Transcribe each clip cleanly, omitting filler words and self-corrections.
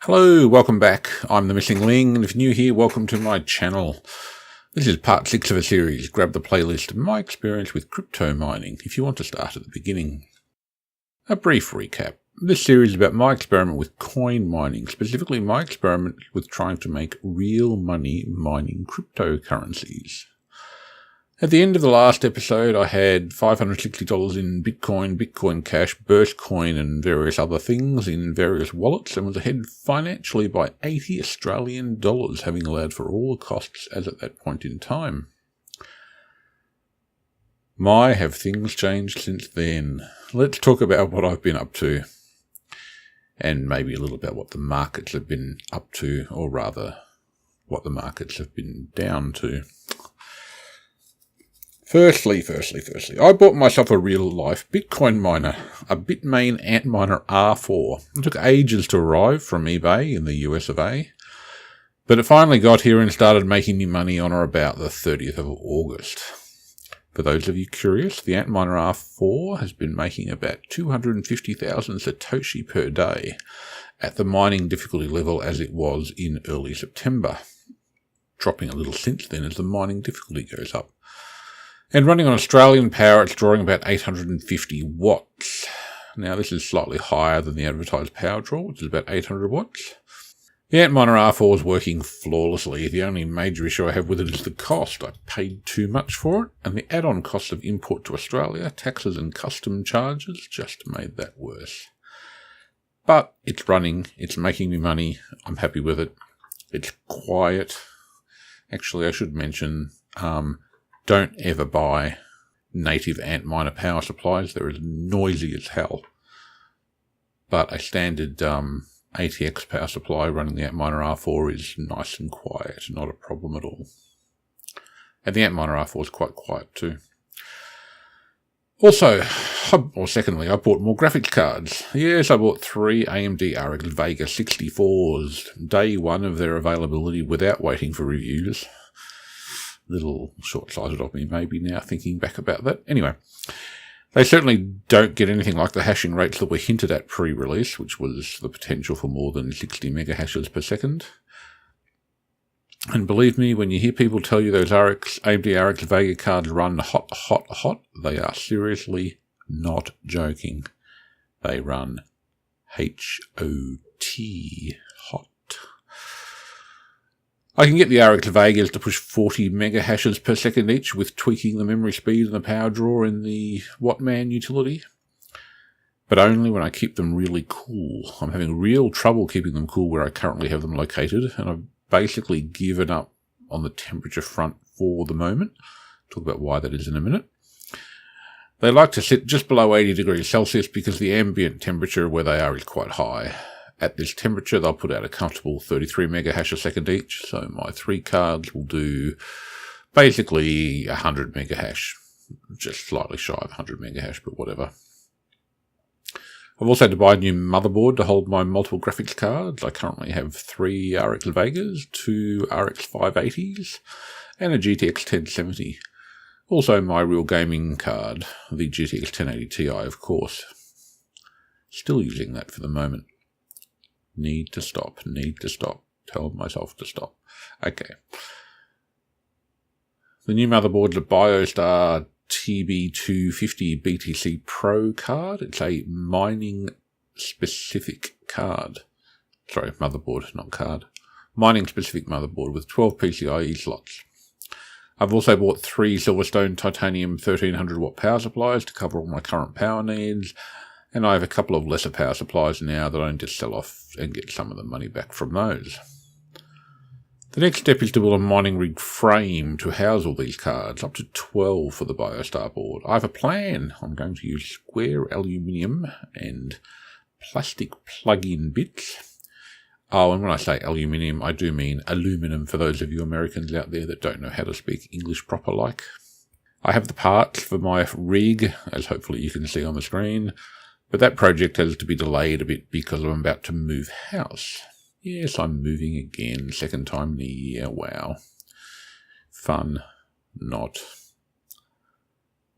Hello, welcome back. I'm the Missing Ling, and if you're new here, welcome to my channel. This is part 6 of a series. Grab the playlist of my experience with crypto mining if you want to start at the beginning. A brief recap. This series is about my experiment with coin mining, specifically my experiment with trying to make real money mining cryptocurrencies. At the end of the last episode, I had $560 in Bitcoin, Bitcoin Cash, Burst Coin and various other things in various wallets and was ahead financially by $80 Australian, having allowed for all the costs as at that point in time. My, have things changed since then. Let's talk about what I've been up to, and maybe a little about what the markets have been up to, or rather, what the markets have been down to. Firstly, I bought myself a real-life Bitcoin miner, a Bitmain Antminer R4. It took ages to arrive from eBay in the US of A, but it finally got here and started making me money on or about the 30th of August. For those of you curious, the Antminer R4 has been making about 250,000 Satoshi per day at the mining difficulty level as it was in early September, dropping a little since then as the mining difficulty goes up. And running on Australian power, it's drawing about 850 watts. Now, this is slightly higher than the advertised power draw, which is about 800 watts. The Antminer R4 is working flawlessly. The only major issue I have with it is the cost. I paid too much for it, and the add-on cost of import to Australia, taxes and custom charges, just made that worse. But it's running, it's making me money, I'm happy with it. It's quiet. Actually, I should mention, don't ever buy native Antminer power supplies. They're as noisy as hell. But a standard ATX power supply running the Antminer R4 is nice and quiet, not a problem at all. And the Antminer R4 is quite quiet too. Secondly, I bought more graphics cards. Yes, I bought 3 AMD RX Vega 64s, day one of their availability without waiting for reviews. Little short-sighted of me maybe now thinking back about that. Anyway, they certainly don't get anything like the hashing rates that were hinted at pre-release, which was the potential for more than 60 megahashes per second. And believe me, when you hear people tell you those AMD RX Vega cards run hot, they are seriously not joking. They run H-O-T, hot. I can get the RX Vegas to push 40 megahashes per second each with tweaking the memory speed and the power draw in the Wattman utility, but only when I keep them really cool. I'm having real trouble keeping them cool where I currently have them located, and I've basically given up on the temperature front for the moment. Talk about why that is in a minute. They like to sit just below 80 degrees Celsius because the ambient temperature where they are is quite high. At this temperature, they'll put out a comfortable 33 megahash a second each, so my 3 cards will do basically 100 megahash, just slightly shy of 100 megahash, but whatever. I've also had to buy a new motherboard to hold my multiple graphics cards. I currently have 3 RX Vegas, 2 RX 580s, and a GTX 1070. Also my real gaming card, the GTX 1080 Ti, of course. Still using that for the moment. Need to stop. Tell myself to stop. Okay. The new motherboard's a BioStar TB250 BTC Pro card. It's a mining-specific card. Sorry, motherboard, not card. Mining-specific motherboard with 12 PCIe slots. I've also bought 3 Silverstone Titanium 1300 watt power supplies to cover all my current power needs. And I have a couple of lesser power supplies now that I need to sell off and get some of the money back from those. The next step is to build a mining rig frame to house all these cards, up to 12 for the BioStar board. I have a plan. I'm going to use square aluminium and plastic plug-in bits. Oh, and when I say aluminium, I do mean aluminum for those of you Americans out there that don't know how to speak English proper like. I have the parts for my rig, as hopefully you can see on the screen. But that project has to be delayed a bit because I'm about to move house. Yes, I'm moving again, second time in a year, wow. Fun, not.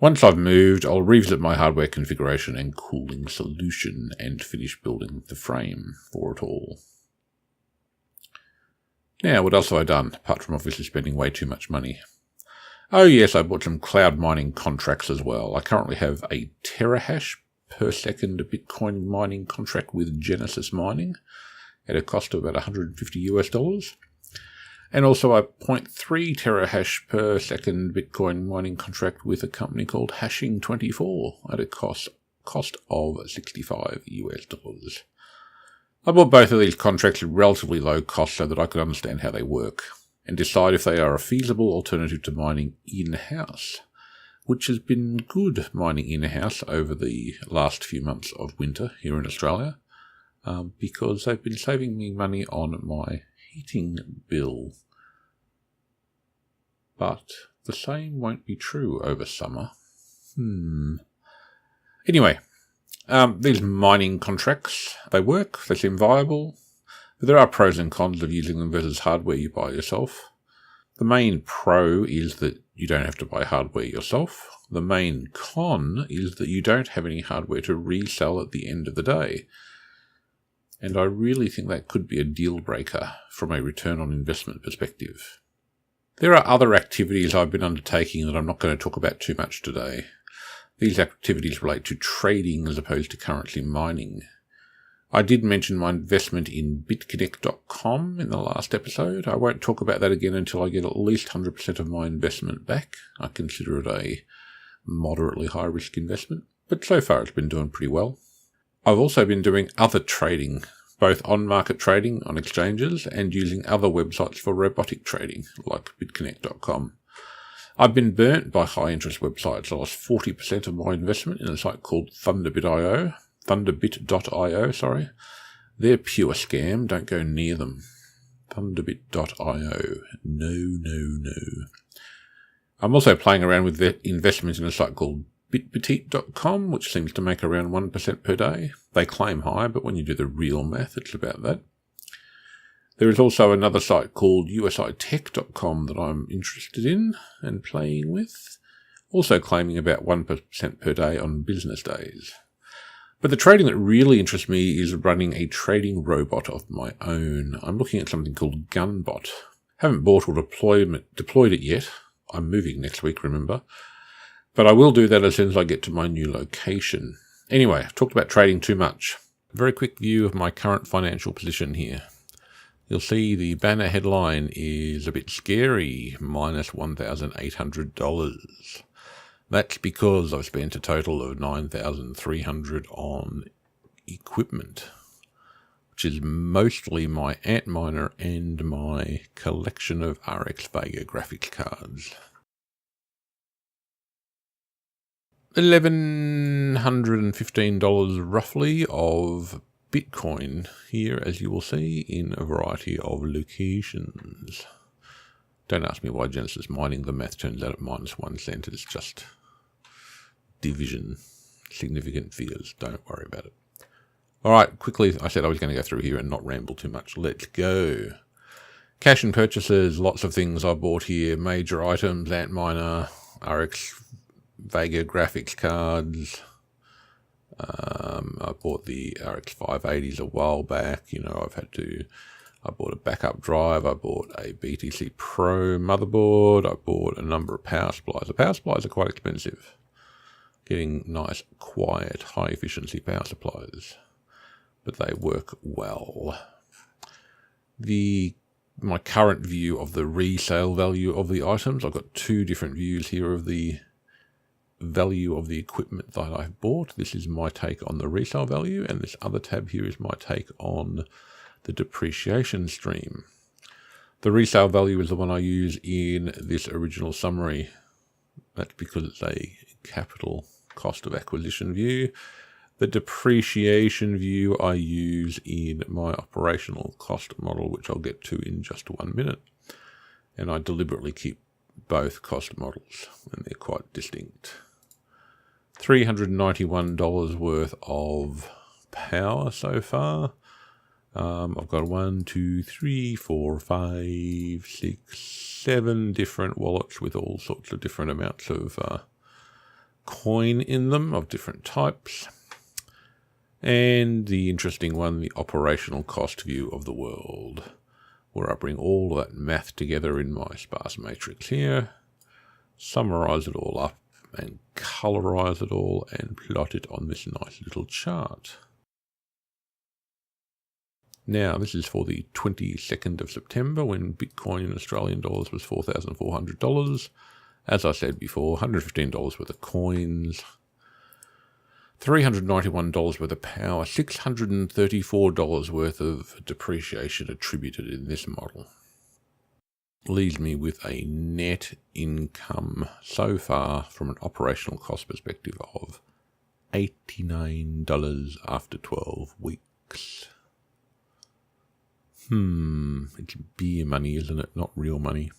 Once I've moved, I'll revisit my hardware configuration and cooling solution and finish building the frame for it all. Now, what else have I done, apart from obviously spending way too much money? Oh yes, I bought some cloud mining contracts as well. I currently have a terahash per second Bitcoin mining contract with Genesis Mining at a cost of about $150. And also a 0.3 terahash per second Bitcoin mining contract with a company called Hashing24 at a cost of $65. I bought both of these contracts at relatively low cost so that I could understand how they work and decide if they are a feasible alternative to mining in-house, which has been good mining in-house over the last few months of winter here in Australia, because they've been saving me money on my heating bill. But the same won't be true over summer. Anyway, these mining contracts, they work, they seem viable, but there are pros and cons of using them versus hardware you buy yourself. The main pro is that you don't have to buy hardware yourself. The main con is that you don't have any hardware to resell at the end of the day. And I really think that could be a deal breaker from a return on investment perspective. There are other activities I've been undertaking that I'm not going to talk about too much today. These activities relate to trading as opposed to currency mining. I did mention my investment in BitConnect.com in the last episode. I won't talk about that again until I get at least 100% of my investment back. I consider it a moderately high-risk investment, but so far it's been doing pretty well. I've also been doing other trading, both on-market trading on exchanges and using other websites for robotic trading, like BitConnect.com. I've been burnt by high-interest websites. I lost 40% of my investment in a site called Thunderbit.io. They're pure scam. Don't go near them. Thunderbit.io. No. I'm also playing around with investments in a site called bitpetite.com, which seems to make around 1% per day. They claim high, but when you do the real math, it's about that. There is also another site called usitech.com that I'm interested in and playing with, also claiming about 1% per day on business days. But the trading that really interests me is running a trading robot of my own. I'm looking at something called Gunbot. Haven't bought or deployed it yet. I'm moving next week, remember. But I will do that as soon as I get to my new location. Anyway, I've talked about trading too much. A very quick view of my current financial position here. You'll see the banner headline is a bit scary, minus $1,800. That's because I've spent a total of $9,300 on equipment, which is mostly my Antminer and my collection of RX Vega graphics cards. $1,115 roughly of Bitcoin here, as you will see, in a variety of locations. Don't ask me why Genesis Mining, the math turns out at minus 1 cent. It's just division. Significant figures. Don't worry about it. All right, quickly, I said I was going to go through here and not ramble too much. Let's go. Cash and purchases, lots of things I bought here. Major items, Antminer, RX Vega graphics cards. I bought the RX 580s a while back. I bought a backup drive. I bought a BTC Pro motherboard. I bought a number of power supplies. The power supplies are quite expensive. Getting nice, quiet, high efficiency power supplies, but they work well. My current view of the resale value of the items, I've got two different views here of the value of the equipment that I've bought. This is my take on the resale value, and this other tab here is my take on the depreciation stream. The resale value is the one I use in this original summary. That's because it's a capital cost of acquisition view. The depreciation view I use in my operational cost model, which I'll get to in just 1 minute. And I deliberately keep both cost models, and they're quite distinct. $391 worth of power so far. I've got 1, 2, 3, 4, 5, 6, 7 different wallets with all sorts of different amounts of coin in them of different types. And the interesting one, the operational cost view of the world. where I bring all of that math together in my sparse matrix here, summarize it all up and colorize it all and plot it on this nice little chart. Now, this is for the 22nd of September when Bitcoin in Australian dollars was $4,400. As I said before, $115 worth of coins, $391 worth of power, $634 worth of depreciation attributed in this model. Leaves me with a net income so far from an operational cost perspective of $89 after 12 weeks. It's beer money, isn't it? Not real money.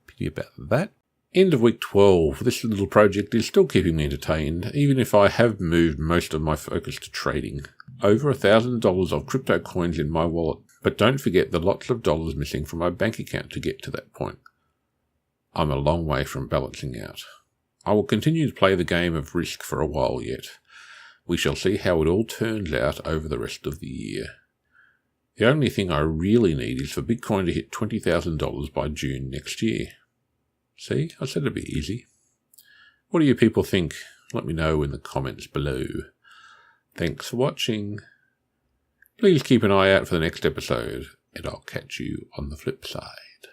Pity about that. End of week 12. This little project is still keeping me entertained, even if I have moved most of my focus to trading. Over $1,000 of crypto coins in my wallet, but don't forget the lots of dollars missing from my bank account to get to that point. I'm a long way from balancing out. I will continue to play the game of Risk for a while yet. We shall see how it all turns out over the rest of the year. The only thing I really need is for Bitcoin to hit $20,000 by June next year. See, I said it'd be easy. What do you people think? Let me know in the comments below. Thanks for watching. Please keep an eye out for the next episode, and I'll catch you on the flip side.